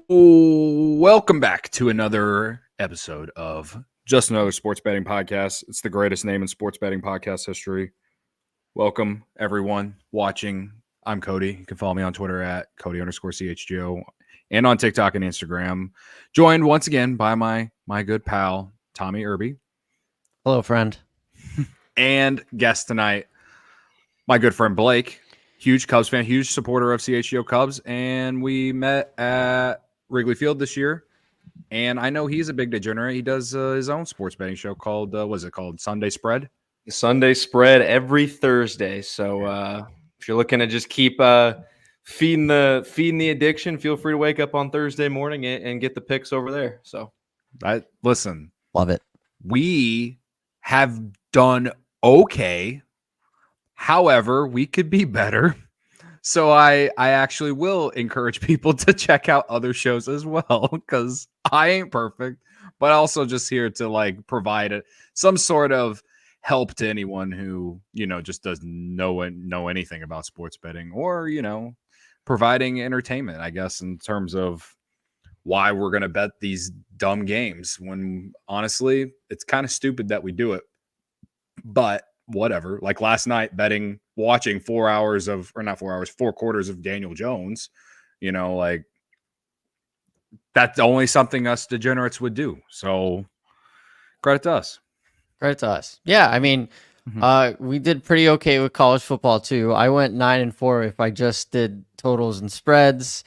Welcome back to another episode of Just Another Sports Betting Podcast. It's the greatest name in sports betting podcast history. Welcome, everyone watching. I'm Cody. You can follow me on Twitter at Cody_CHGO and on TikTok and Instagram. Joined once again by my good pal, Tommy Erbe. Hello, friend. And guest tonight, my good friend Blake. Huge Cubs fan, huge supporter of CHGO Cubs. And we met at Wrigley Field this year. And I know he's a big degenerate. He does his own sports betting show called, what is it called? Sunday Spread? Sunday Spread every Thursday. So if you're looking to just keep feeding the addiction, feel free to wake up on Thursday morning and get the picks over there. So listen, love it. We have done okay. However, we could be better. So I actually will encourage people to check out other shows as well, because I ain't perfect, but also just here to provide some sort of help to anyone who, just doesn't know anything about sports betting, or, providing entertainment, I guess, in terms of why we're going to bet these dumb games when honestly, it's kind of stupid that we do it, but whatever. Like last night, watching 4 quarters of Daniel Jones, that's only something us degenerates would do. So credit to us. Yeah, I mean, we did pretty okay with college football too. I went 9-4 if I just did totals and spreads.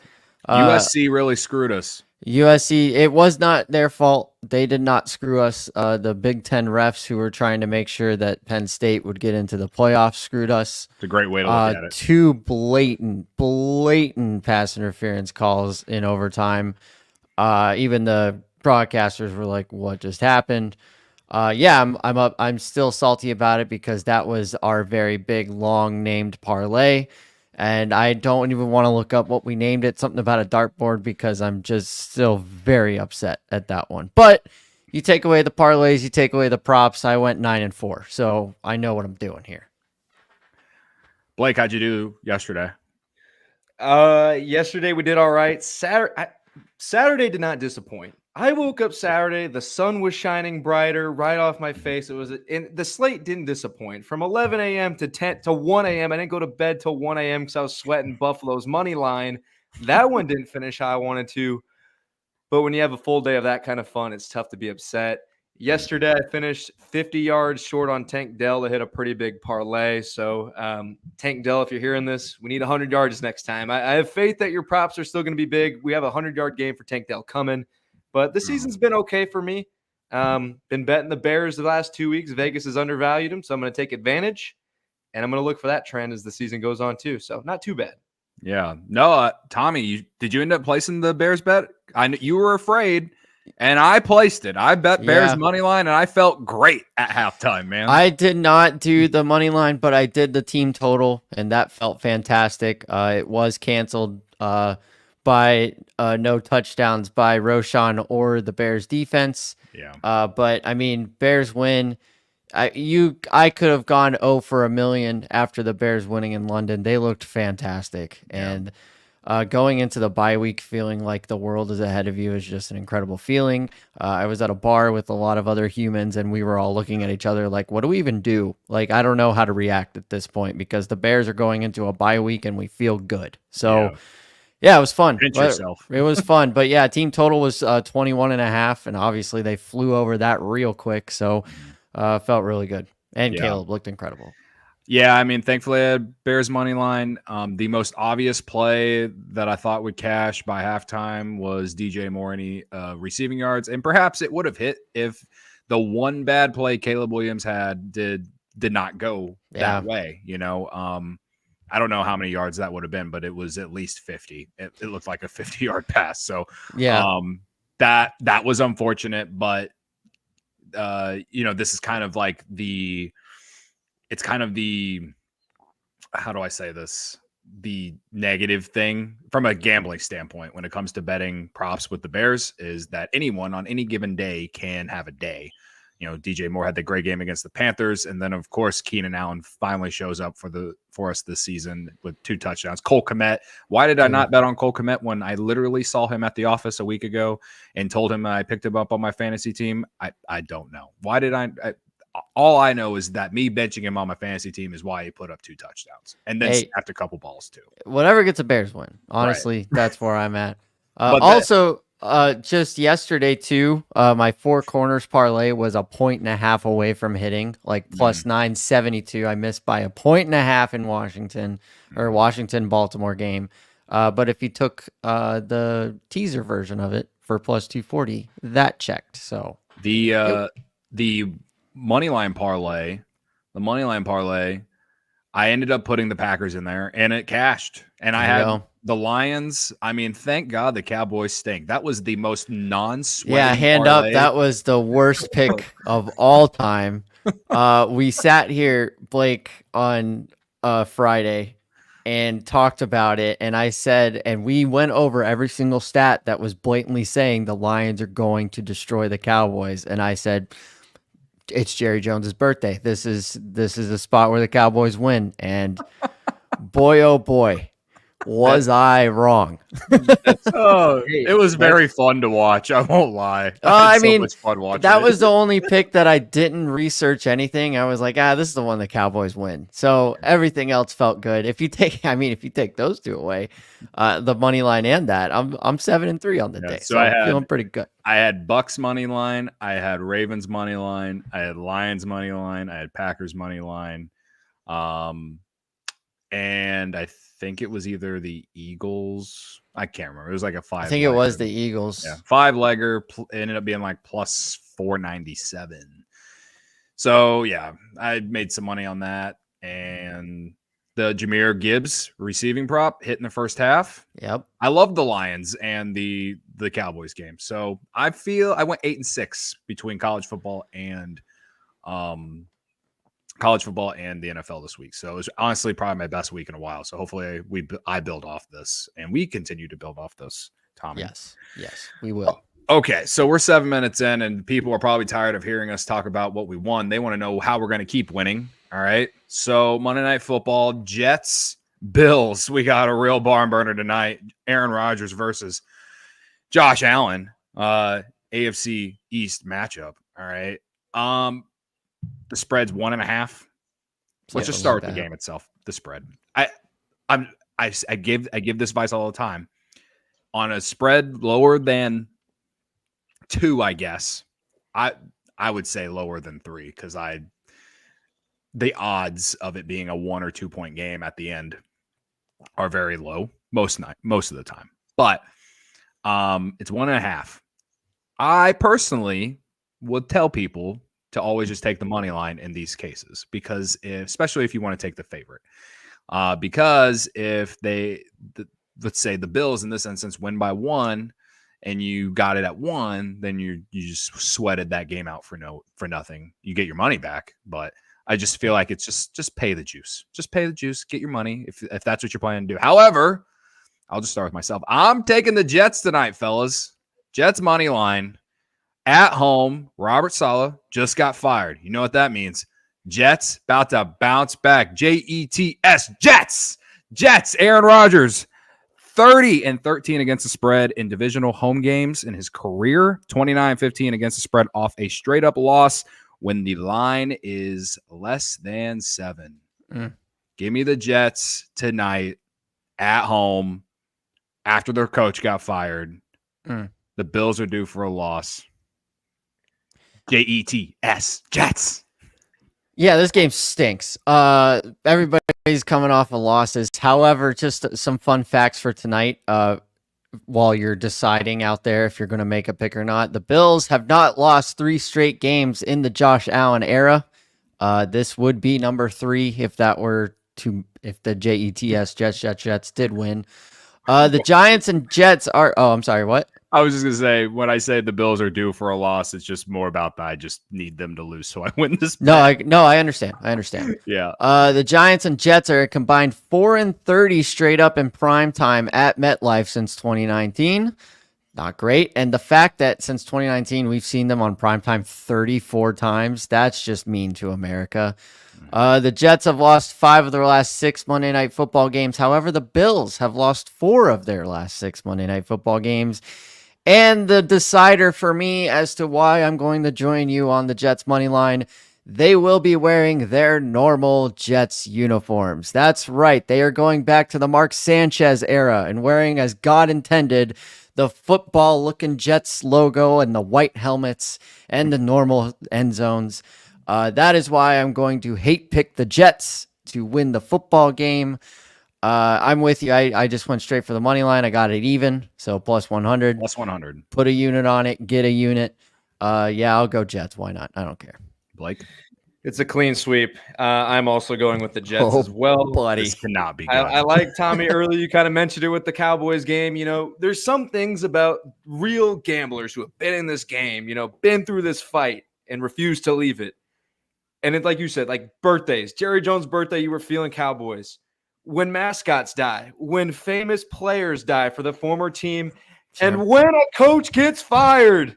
USC really screwed us. USC, it was not their fault. They did not screw us. The Big Ten refs who were trying to make sure that Penn State would get into the playoffs screwed us. It's a great way to look at it. Two blatant pass interference calls in overtime. Even the broadcasters were like, "What just happened?" I'm still salty about it because that was our very big, long named parlay. And I don't even want to look up what we named it, something about a dartboard, because I'm just still very upset at that one. But you take away the parlays, you take away the props. I went 9-4, so I know what I'm doing here. Blake, how'd you do yesterday? Yesterday we did all right. Saturday did not disappoint. I woke up Saturday, the sun was shining brighter right off my face. The slate didn't disappoint. From 11 a.m. to 1 a.m., I didn't go to bed till 1 a.m. because I was sweating Buffalo's money line. That one didn't finish how I wanted to. But when you have a full day of that kind of fun, it's tough to be upset. Yesterday, I finished 50 yards short on Tank Dell to hit a pretty big parlay. So, Tank Dell, if you're hearing this, we need 100 yards next time. I have faith that your props are still going to be big. We have a 100-yard game for Tank Dell coming. But the season's been okay for me. Been betting the Bears the last 2 weeks. Vegas has undervalued them, so I'm going to take advantage. And I'm going to look for that trend as the season goes on, too. So, not too bad. Yeah. No, Tommy, did you end up placing the Bears bet? I know you were afraid, and I placed it. I bet Bears money line, and I felt great at halftime, man. I did not do the money line, but I did the team total, and that felt fantastic. It was canceled by no touchdowns by Roshan or the Bears defense. Yeah. But I mean, Bears win. I could have gone 0 for a million after the Bears winning in London. They looked fantastic. Yeah. And going into the bye week feeling like the world is ahead of you is just an incredible feeling. I was at a bar with a lot of other humans, and we were all looking at each other like, what do we even do? Like, I don't know how to react at this point because the Bears are going into a bye week and we feel good. So yeah, it was fun. Pinch yourself. It was fun. But yeah, team total was 21.5, and obviously they flew over that real quick. So felt really good. And Caleb looked incredible. Yeah, I mean, thankfully I had Bears money line. The most obvious play that I thought would cash by halftime was DJ Moore any receiving yards. And perhaps it would have hit if the one bad play Caleb Williams had did not go that way, I don't know how many yards that would have been, but it was at least 50. It looked like a 50-yard pass. So that was unfortunate, but this is kind of like how do I say this? The negative thing from a gambling standpoint when it comes to betting props with the Bears is that anyone on any given day can have a day. DJ Moore had the great game against the Panthers, and then of course Keenan Allen finally shows up for us this season with 2 touchdowns. Cole Kmet. Why did I not bet on Cole Kmet when I literally saw him at the office a week ago and told him I picked him up on my fantasy team? I don't know. Why did I all I know is that me benching him on my fantasy team is why he put up 2 touchdowns and then snapped a couple balls too. Whatever gets a Bears win. Honestly, that's where I'm at. Just yesterday too, my 4 corners parlay was 1.5 away from hitting, like plus 972. I missed by 1.5 in Washington-Baltimore game. But if you took the teaser version of it for plus 240, that checked. So the money line parlay, I ended up putting the Packers in there and it cashed. And I had the Lions. I mean, thank God the Cowboys stink. That was the most non-sweaty hand parlay. up. That was the worst pick of all time. We sat here, Blake, on Friday and talked about it. And I said, and we went over every single stat that was blatantly saying the Lions are going to destroy the Cowboys. And I said, it's Jerry Jones's birthday. This is the spot where the Cowboys win. And boy, oh boy, was I wrong. It was very fun to watch. I won't lie. I mean, much fun watching that it. was the only pick that I didn't research anything. I was like, this is the one the Cowboys win. So everything else felt good. If you take those 2 away, the money line and that, I'm 7-3 on the day. So I'm feeling pretty good. I had Bucks money line, I had Ravens money line, I had Lions money line, I had Packers money line, and I think it was either the Eagles. I can't remember. It was like a 5. I think it was the Eagles. Yeah, 5-legger ended up being like plus 497. So yeah, I made some money on that, and the Jahmyr Gibbs receiving prop hit in the first half. Yep. I love the Lions and the Cowboys game. So I feel I went 8-6 between college football and the NFL this week. So it was honestly probably my best week in a while. So hopefully I build off this and we continue to build off this, Tommy. Yes, we will. Okay, so we're 7 minutes in, and people are probably tired of hearing us talk about what we won. They want to know how we're going to keep winning. All right, so Monday Night Football, Jets, Bills. We got a real barn burner tonight. Aaron Rodgers versus Josh Allen, AFC East matchup. All right, the spread's 1.5. Let's just start with the game itself. The spread. I give this advice all the time. On a spread lower than 2, I guess. I would say lower than 3 because the odds of it being a 1 or 2 point game at the end are very low most of the time. But it's 1.5. I personally would tell people to always just take the money line in these cases because especially if you want to take the favorite. Because if let's say the Bills in this instance win by 1 and you got it at 1, then you just sweated that game out for nothing. You get your money back, but I just feel like it's just pay the juice. Just pay the juice, get your money if that's what you're planning to do. However, I'll just start with myself. I'm taking the Jets tonight, fellas. Jets money line at home. Robert Saleh just got fired. You know what that means. Jets about to bounce back. Jets. Jets. Aaron Rodgers. 30-13 against the spread in divisional home games in his career. 29-15 against the spread off a straight-up loss when the line is less than 7. Give me the Jets tonight at home after their coach got fired. The Bills are due for a loss. Jets. Jets. Yeah, this game stinks. Everybody's coming off of losses. However, just some fun facts for tonight. While you're deciding out there if you're going to make a pick or not, the Bills have not lost 3 straight games in the Josh Allen era. This would be number 3 if the Jets did win. The Giants and Jets are. Oh, I'm sorry. What? I was just going to say, when I say the Bills are due for a loss, it's just more about that. I just need them to lose so I win this. No, I understand. Yeah. The Giants and Jets are a combined 4-30 straight up in prime time at MetLife since 2019. not great. And the fact that since 2019, we've seen them on primetime 34 times, that's just mean to America. The Jets have lost 5 of their last 6 Monday Night Football games. However, the Bills have lost 4 of their last 6 Monday Night Football games. And the decider for me as to why I'm going to join you on the Jets money line, they will be wearing their normal Jets uniforms. That's right. They are going back to the Mark Sanchez era and wearing, as God intended, the football-looking Jets logo and the white helmets and the normal end zones. That is why I'm going to hate pick the Jets to win the football game. I'm with you. I just went straight for the money line. I got it even, so plus 100. Plus 100. Put a unit on it, get a unit. Yeah, I'll go Jets. Why not? I don't care. Blake? It's a clean sweep. I'm also going with the Jets as well. Buddy. This cannot be good. I like Tommy earlier. You kind of mentioned it with the Cowboys game. You know, there's some things about real gamblers who have been in this game, you know, been through this fight and refuse to leave it. And it's like you said, like birthdays. Jerry Jones' birthday, you were feeling Cowboys. When mascots die, when famous players die for the former team, and when a coach gets fired.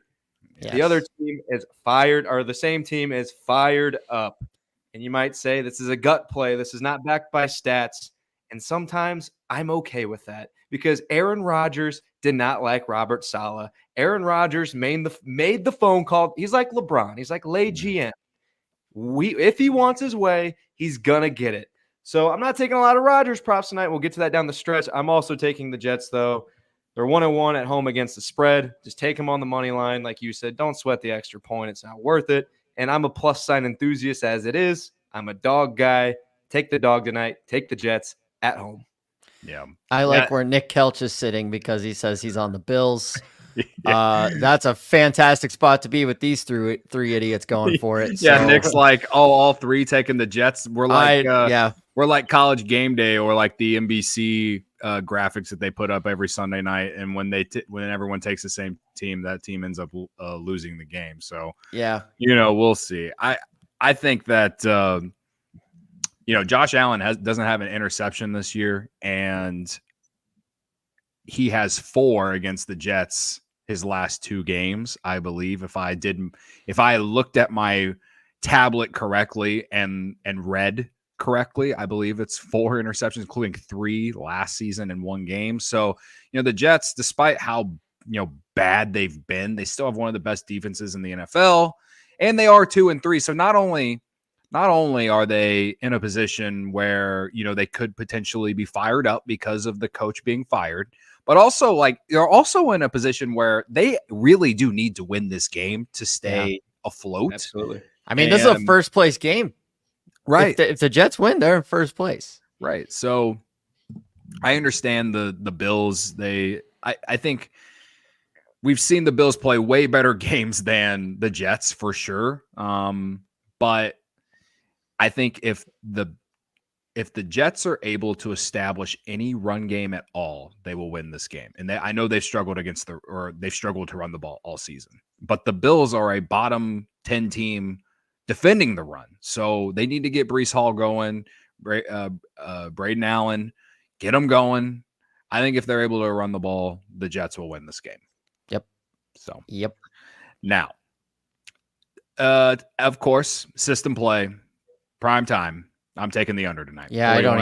Yes. The other team is fired, or the same team is fired up. And you might say this is a gut play. This is not backed by stats. And sometimes I'm okay with that because Aaron Rodgers did not like Robert Saleh. Aaron Rodgers made the phone call. He's like LeBron. He's like Lay GM. If he wants his way, he's going to get it. So I'm not taking a lot of Rodgers props tonight. We'll get to that down the stretch. I'm also taking the Jets, though. They're 1-1 at home against the spread. Just take them on the money line. Like you said, don't sweat the extra point. It's not worth it. And I'm a plus sign enthusiast as it is. I'm a dog guy. Take the dog tonight. Take the Jets at home. Yeah. I like where Nick Kelch is sitting because he says he's on the Bills. That's a fantastic spot to be with these three idiots going for it. Yeah, so. Nick's like, all three taking the Jets. We're like, yeah. We're like College Game Day or like the NBC graphics that they put up every Sunday night, and when when everyone takes the same team, that team ends up losing the game. So yeah, we'll see. I think that Josh Allen doesn't have an interception this year, and he has 4 against the Jets his last 2 games, I believe. If I looked at my tablet correctly and read correctly, I believe it's 4 interceptions, including 3 last season in 1 game. So, the Jets, despite how, bad they've been, they still have one of the best defenses in the NFL, and they are 2-3. So not only are they in a position where, they could potentially be fired up because of the coach being fired, but also they're also in a position where they really do need to win this game to stay afloat. Absolutely. I mean, this is a first place game. Right. If the Jets win, they're in first place. Right. So I understand the Bills. I think we've seen the Bills play way better games than the Jets for sure. But I think if the Jets are able to establish any run game at all, they will win this game. And I know they've struggled they've struggled to run the ball all season. But the Bills are a bottom 10 team defending the run. So they need to get Breece Hall going, Braden Allen, get them going. I think if they're able to run the ball, the Jets will win this game. Yep. So, yep. Now, of course, system play, prime time. I'm taking the under tonight. Yeah, I don't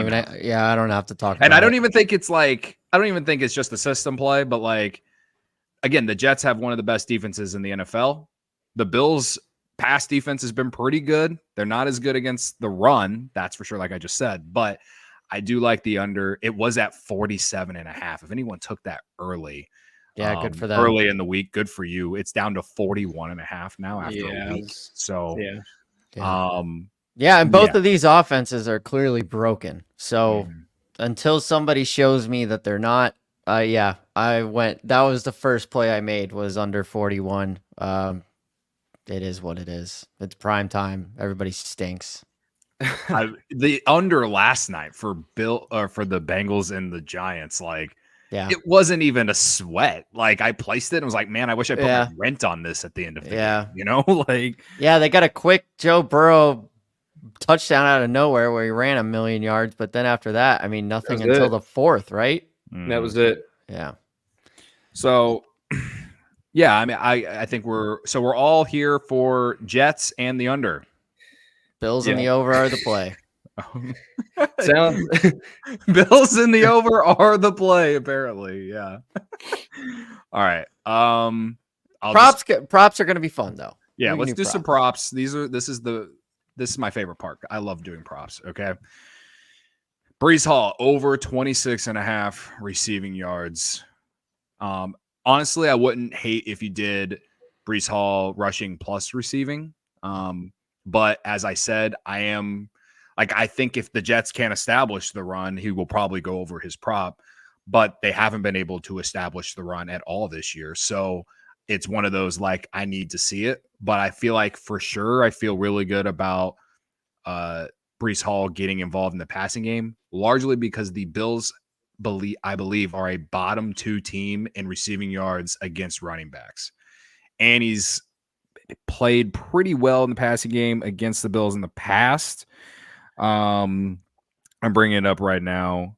have to talk about it. And I don't even think it's just the system play, but again, the Jets have one of the best defenses in the NFL. The Bills' pass defense has been pretty good. They're not as good against the run, that's for sure, like I just said. But I do like the under. It was at 47.5. If anyone took that early, good for them. Early in the week, good for you. It's down to 41.5 now after a week. So, and both of these offenses are clearly broken. So until somebody shows me that they're not, I went. That was the first play I made was under 41. It is what it is. It's prime time. Everybody stinks. The under last night for the Bengals and the Giants, it wasn't even a sweat. I placed it and was like, man, I wish I put my rent on this at the end of the game. They got a quick Joe Burrow touchdown out of nowhere where he ran 1,000,000 yards, but then after that, nothing until the 4th, right? That was it. Yeah. So Yeah, I mean, I think we're all here for Jets and the under. Bills and Yeah. the over are the play. Sounds Bills in the over are the play, apparently. Yeah. All right. Props are going to be fun though. Yeah, We can let's do some props. This is my favorite part. I love doing props. Okay. Brees Hall over 26.5 receiving yards. Honestly, I wouldn't hate if you did Brees Hall rushing plus receiving. But as I said, I think if the Jets can't establish the run, he will probably go over his prop, but they haven't been able to establish the run at all this year. So it's one of those, like, I need to see it, but I feel like for sure, I feel really good about Brees Hall getting involved in the passing game, largely because the Bills I believe are a bottom 2 team in receiving yards against running backs. And he's played pretty well in the passing game against the Bills in the past. I'm bringing it up right now.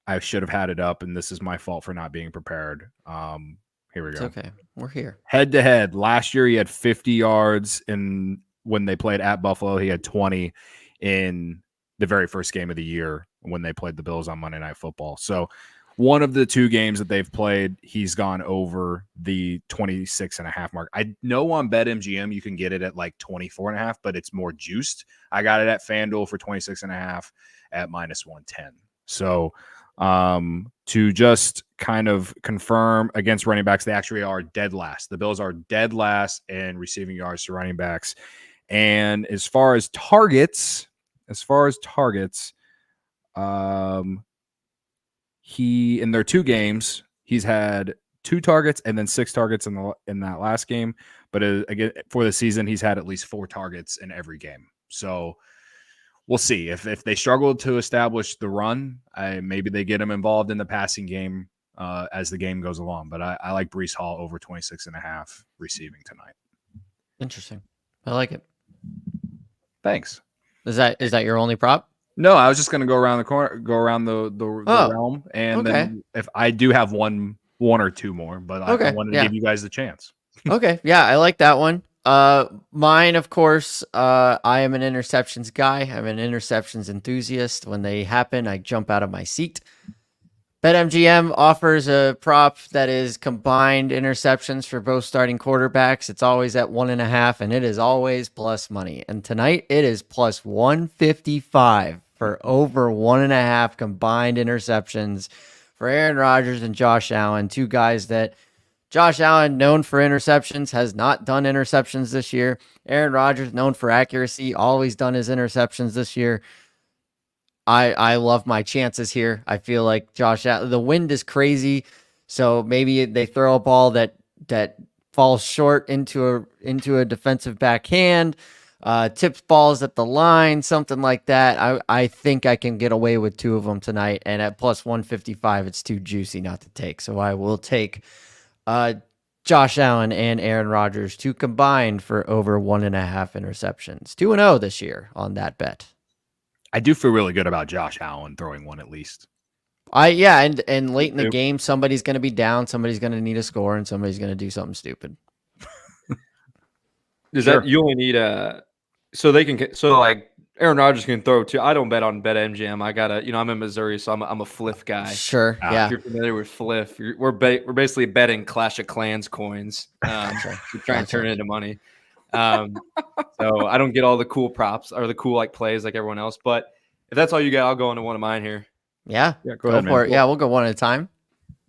I should have had it up, and this is my fault for not being prepared. Here we go. It's okay. We're here. Head to head. Last year, he had 50 yards when they played at Buffalo. He had 20 in the very first game of the year when they played the Bills on Monday Night Football. So one of the 2 games that they've played, he's gone over the 26.5 mark. I know on BetMGM you can get it at like 24.5, but it's more juiced. I got it at FanDuel for 26.5 at -110. So to just kind of confirm against running backs, they actually are dead last. The Bills are dead last in receiving yards to running backs. And as far as targets, he in their 2 games, he's had 2 targets and then 6 targets in that last game. But again, for the season, he's had at least 4 targets in every game. So we'll see if they struggle to establish the run. Maybe they get him involved in the passing game as the game goes along. But I like Brees Hall over 26.5 receiving tonight. Interesting. I like it. Thanks. Is that your only prop? No, I was just going to go around the corner, go around the realm, and then if I do have one or 2 more, but I wanted to give you guys the chance. Okay, yeah, I like that one. Mine, of course, I am an interceptions guy. I'm an interceptions enthusiast. When they happen, I jump out of my seat. BetMGM offers a prop that is combined interceptions for both starting quarterbacks. It's always at 1.5, and it is always plus money. And tonight it is plus 155 for over 1.5 combined interceptions for Aaron Rodgers and Josh Allen, 2 guys that Josh Allen, known for interceptions, has not done interceptions this year. Aaron Rodgers, known for accuracy, always done his interceptions this year. I love my chances here. I feel like the wind is crazy, so maybe they throw a ball that falls short into a defensive backhand, tips balls at the line, something like that. I think I can get away with 2 of them tonight, and at plus 155, it's too juicy not to take. So I will take Josh Allen and Aaron Rodgers to combine for over 1.5 interceptions. 2-0 this year on that bet. I do feel really good about Josh Allen throwing one at least. And late in the game, somebody's going to be down, somebody's going to need a score, and somebody's going to do something stupid. that you only need so like Aaron Rodgers can throw too. I don't bet on BetMGM. I gotta, I'm in Missouri, so I'm a Fliff guy. Sure, yeah. If you're familiar with Fliff, we're basically betting Clash of Clans coins. We try and turn it into money. So I don't get all the cool props or the cool like plays like everyone else. But if that's all you got, I'll go into one of mine here. Yeah, go ahead, for it. Yeah, we'll go one at a time.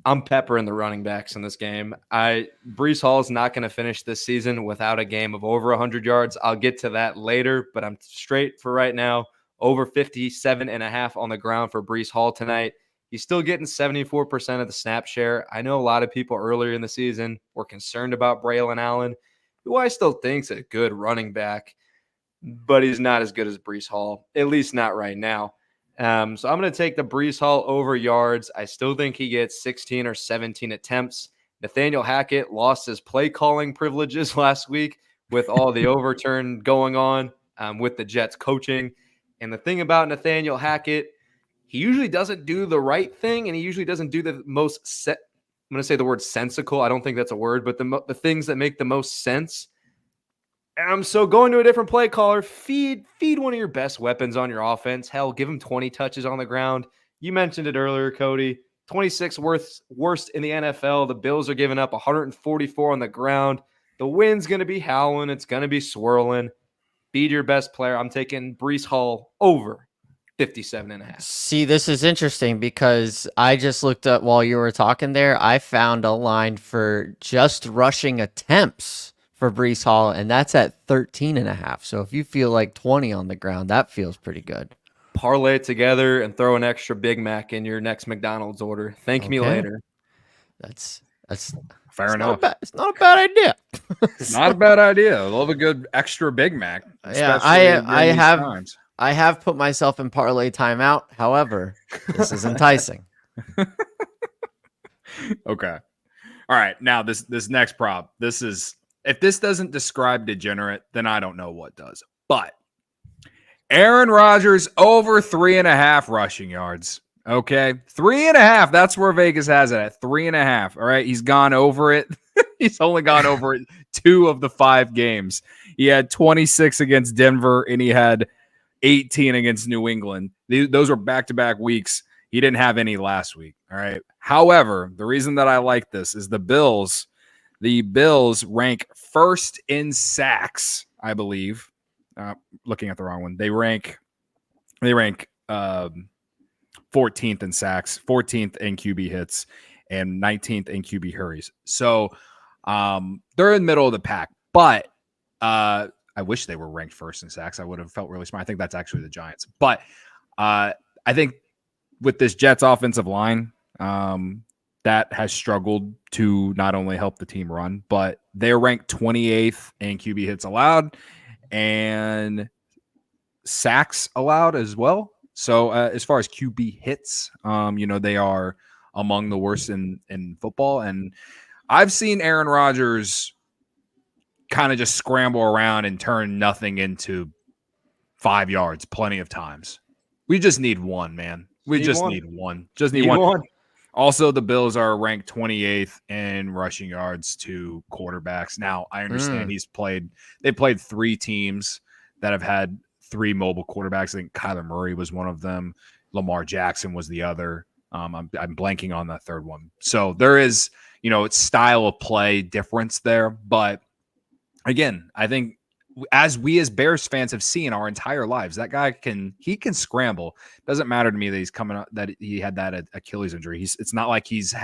I'm peppering the running backs in this game. Brees Hall is not going to finish this season without a game of over 100 yards. I'll get to that later, but I'm straight for right now. Over 57.5 on the ground for Brees Hall tonight. He's still getting 74% of the snap share. I know a lot of people earlier in the season were concerned about Braylon Allen, who I still think's a good running back, but he's not as good as Brees Hall, at least not right now. So I'm going to take the Brees Hall over yards. I still think he gets 16 or 17 attempts. Nathaniel Hackett lost his play calling privileges last week with all the overturn going on with the Jets coaching. And the thing about Nathaniel Hackett, he usually doesn't do the right thing, and he usually doesn't do the going to say the word sensical. I don't think that's a word, but the things that make the most sense. So going to a different play caller, feed one of your best weapons on your offense. Hell, give him 20 touches on the ground. You mentioned it earlier, Cody. 26 worst in the NFL. The Bills are giving up 144 on the ground. The wind's going to be howling. It's going to be swirling. Feed your best player. I'm taking Breece Hall over 57.5. See, this is interesting because I just looked up while you were talking there. I found a line for just rushing attempts for Breece Hall, and that's at 13.5. So if you feel like 20 on the ground, that feels pretty good. Parlay it together and throw an extra Big Mac in your next McDonald's order. Thank me later. That's fair enough. It's not a bad idea. Not a bad idea. I love a good extra Big Mac. Yeah, I have put myself in parlay timeout. However, this is enticing. Okay. All right. Now this next prop. If this doesn't describe degenerate, then I don't know what does. But Aaron Rodgers over 3.5 rushing yards. Okay. 3.5. That's where Vegas has it at 3.5. All right. He's gone over it. He's only gone over it 2 of the 5 games. He had 26 against Denver and he had 18 against New England. Those were back-to-back weeks. He didn't have any last week. All right. However, the reason that I like this is the Bills rank first in sacks, I believe. Looking at the wrong one. They rank 14th in sacks, 14th in QB hits, and 19th in QB hurries. So they're in the middle of the pack. But I wish they were ranked first in sacks. I would have felt really smart. I think that's actually the Giants. But I think with this Jets offensive line, that has struggled to not only help the team run, but they're ranked 28th in QB hits allowed and sacks allowed as well. So as far as QB hits, they are among the worst in football. And I've seen Aaron Rodgers kind of just scramble around and turn nothing into 5 yards plenty of times. We just need one, man. We just need one. Just need one. Also, the Bills are ranked 28th in rushing yards to quarterbacks. Now, I understand they played 3 teams that have had 3 mobile quarterbacks. I think Kyler Murray was one of them. Lamar Jackson was the other. I'm blanking on that third one. So there is, it's style of play difference there. But again, I think as Bears fans have seen our entire lives, that guy can scramble. Doesn't matter to me that he's coming up, that he had that Achilles injury. It's not like he's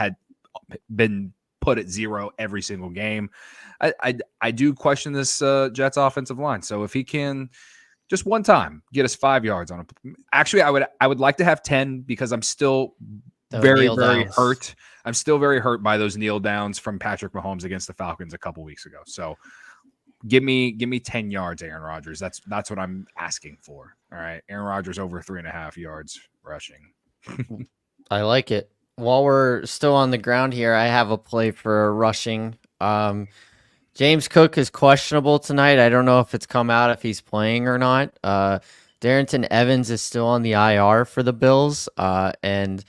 been put at 0 every single game. I do question this Jets offensive line. So if he can just one time get us 5 yards on him, actually I would like to have 10 because I'm still very hurt. I'm still very hurt by those kneel downs from Patrick Mahomes against the Falcons a couple weeks ago. So give me 10 yards, Aaron Rodgers. That's what I'm asking for. All right. Aaron Rodgers over 3.5 yards rushing. I like it. While we're still on the ground here, I have a play for rushing. James Cook is questionable tonight. I don't know if it's come out if he's playing or not. Darrington Evans is still on the IR for the Bills. And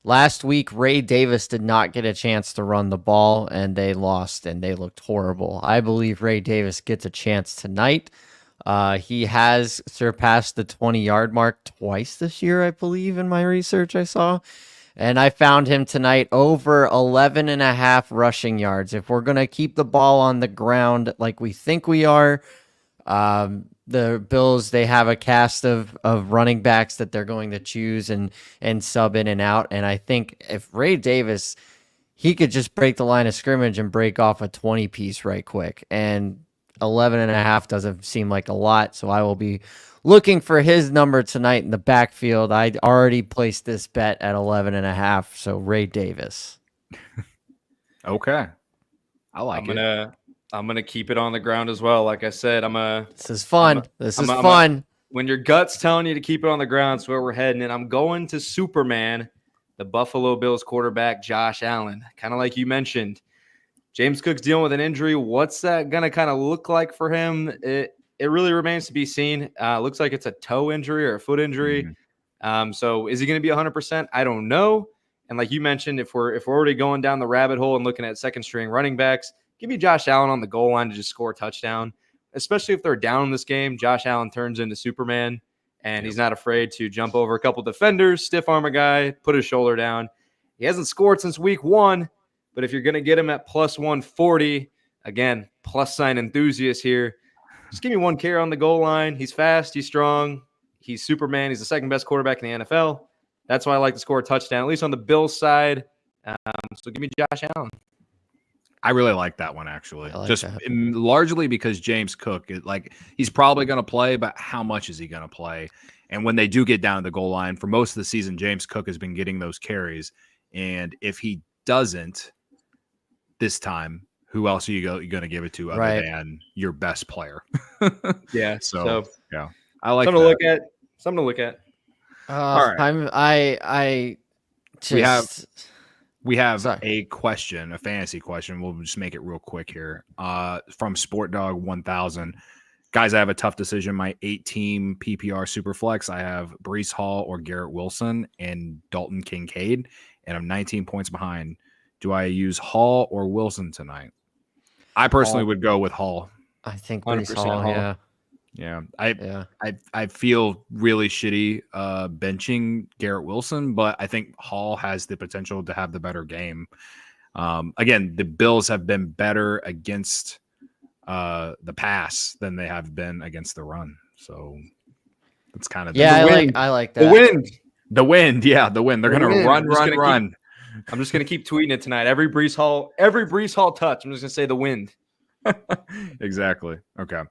last week, Ray Davis did not get a chance to run the ball, and they lost, and they looked horrible. I believe Ray Davis gets a chance tonight. He has surpassed the 20-yard mark twice this year, I believe, in my research I saw. And I found him tonight over 11.5 rushing yards. If we're going to keep the ball on the ground like we think we are, the Bills, they have a cast of running backs that they're going to choose and sub in and out. And I think if Ray Davis, he could just break the line of scrimmage and break off a 20-piece right quick. And 11.5 doesn't seem like a lot. So I will be looking for his number tonight in the backfield. I already placed this bet at 11.5. So Ray Davis. Okay. I like it. I'm gonna keep it on the ground as well. Like I said, This is fun. This is fun. When your gut's telling you to keep it on the ground, that's where we're heading. And I'm going to Superman, the Buffalo Bills quarterback, Josh Allen. Kind of like you mentioned, James Cook's dealing with an injury. What's that gonna kind of look like for him? It really remains to be seen. Looks like it's a toe injury or a foot injury. Mm-hmm. So is he going to be 100%? I don't know. And like you mentioned, if we're already going down the rabbit hole and looking at second string running backs, give me Josh Allen on the goal line to just score a touchdown. Especially if they're down in this game, Josh Allen turns into Superman, and he's not afraid to jump over a couple defenders, stiff arm a guy, put his shoulder down. He hasn't scored since week 1, but if you're going to get him at plus 140, again, plus sign enthusiast here, just give me one carry on the goal line. He's fast, he's strong, he's Superman, he's the second best quarterback in the NFL. That's why I like to score a touchdown, at least on the Bills side. So give me Josh Allen. I really like that one, actually. Like just that. Largely because James Cook, he's probably going to play, but how much is he going to play? And when they do get down to the goal line, for most of the season, James Cook has been getting those carries. And if he doesn't this time, who else are you going to give it to other than your best player? Yeah. So yeah, I like something that. Something to look at. All right. We have a question, a fantasy question. We'll just make it real quick here. From Sport Dog 1000. Guys, I have a tough decision. My 8-team PPR Superflex. I have Breece Hall or Garrett Wilson and Dalton Kincaid, and I'm 19 points behind. Do I use Hall or Wilson tonight? I personally would go with Hall. I think Breece Hall, Hall. Yeah. I feel really shitty benching Garrett Wilson, but I think Hall has the potential to have the better game. Again, the Bills have been better against the pass than they have been against the run. So that's kind of I like that. The wind. Yeah, the wind. They're going to run. I'm just going to keep tweeting it tonight. Every Breece Hall touch, I'm just going to say the wind. Exactly. Okay.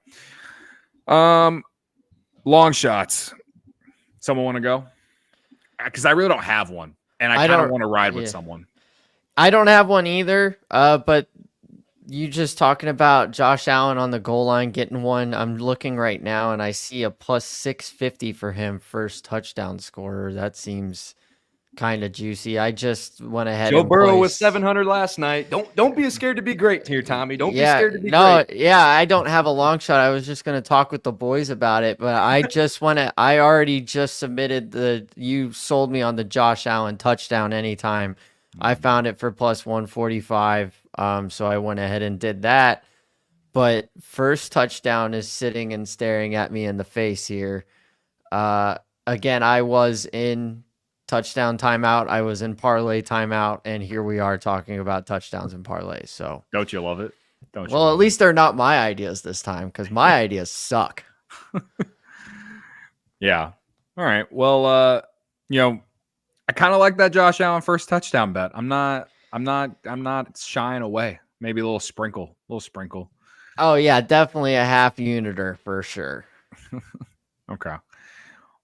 Long shots. Someone want to go? Because I really don't have one, and I kind of want to ride with someone. I don't have one either. But you just talking about Josh Allen on the goal line getting one. I'm looking right now, and I see a plus 650 for him first touchdown scorer. That seems kind of juicy. I just went ahead. Joe Burrow was 700 last night. Don't be scared to be great here, Tommy. Don't be scared to be great. Yeah, I don't have a long shot. I was just going to talk with the boys about it, but I just want to. I already just submitted you sold me on the Josh Allen touchdown anytime. I found it for plus 145. So I went ahead and did that. But first touchdown is sitting and staring at me in the face here. Again, I was in touchdown timeout. I was in parlay timeout, and here we are talking about touchdowns and parlays. So don't you love it? Well, at least they're not my ideas this time, because my ideas suck. Yeah. All right. Well, I kind of like that Josh Allen first touchdown bet. I'm not shying away. Maybe a little sprinkle. Oh yeah, definitely a half uniter for sure. Okay.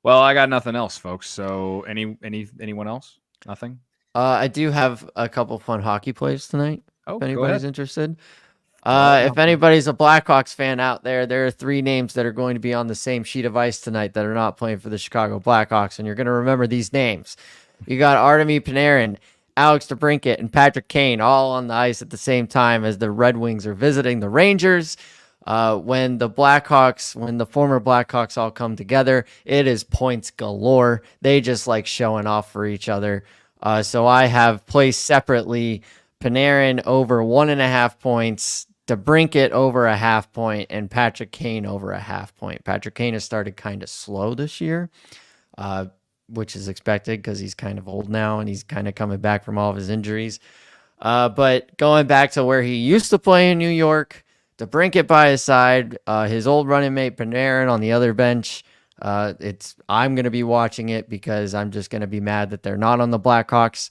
Well, I got nothing else, folks. So anyone else? Nothing? I do have a couple fun hockey plays tonight. Oh, if anybody's interested. If anybody's a Blackhawks fan out there are 3 names that are going to be on the same sheet of ice tonight that are not playing for the Chicago Blackhawks, and you're going to remember these names. You got Artemi Panarin, Alex DeBrincat, and Patrick Kane all on the ice at the same time as the Red Wings are visiting the Rangers. When the former Blackhawks all come together, it is points galore. They just like showing off for each other. So I have placed separately Panarin over 1.5 points, DeBrincat over 0.5 point, and Patrick Kane over 0.5 point. Patrick Kane has started kind of slow this year, which is expected because he's kind of old now and he's kind of coming back from all of his injuries. But going back to where he used to play in New York, DeBrincat by his side, his old running mate Panarin on the other bench. I'm going to be watching it because I'm just going to be mad that they're not on the Blackhawks.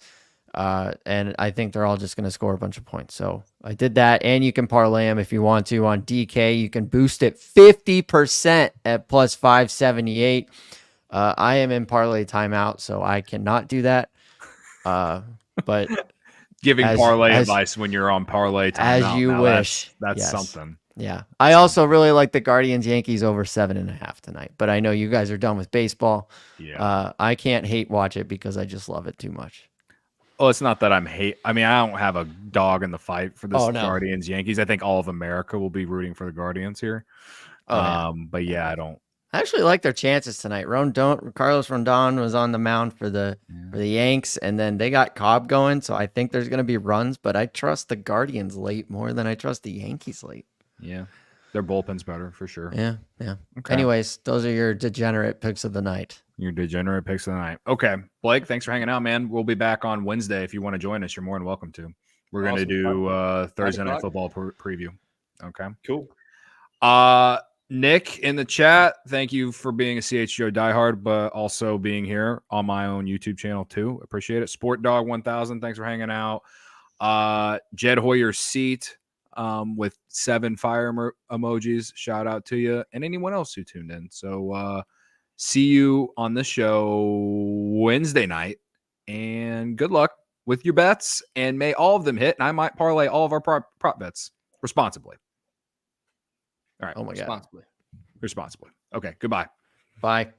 And I think they're all just going to score a bunch of points. So I did that, and you can parlay them if you want to on DK. You can boost it 50% at plus 578. I am in parlay timeout, so I cannot do that. But giving parlay advice when you're on parlay timeout, as you wish. That's yes. something. Yeah. I also really like the Guardians Yankees over 7.5 tonight, but I know you guys are done with baseball. Yeah. I can't hate watch it because I just love it too much. Oh, it's not that I don't have a dog in the fight for this Guardians Yankees. I think all of America will be rooting for the Guardians here. But yeah, I don't. I actually like their chances tonight. Carlos Rondon was on the mound for the Yanks, and then they got Cobb going, so I think there's going to be runs, but I trust the Guardians late more than I trust the Yankees late. Yeah. Their bullpen's better for sure. Yeah. Okay. Anyways, those are your degenerate picks of the night. Your degenerate picks of the night. Okay. Blake, thanks for hanging out, man. We'll be back on Wednesday. If you want to join us, you're more than welcome to. We're going to do Thursday Night Football preview. Okay. Cool. Nick in the chat, thank you for being a CHGO diehard, but also being here on my own YouTube channel too. Appreciate it. Sport Dog 1000, thanks for hanging out. Jed Hoyer's seat with 7 fire emojis. Shout out to you and anyone else who tuned in. So see you on the show Wednesday night, and good luck with your bets, and may all of them hit, and I might parlay all of our prop bets responsibly. All right. Oh my God. Responsibly. Responsibly. Okay. Goodbye. Bye.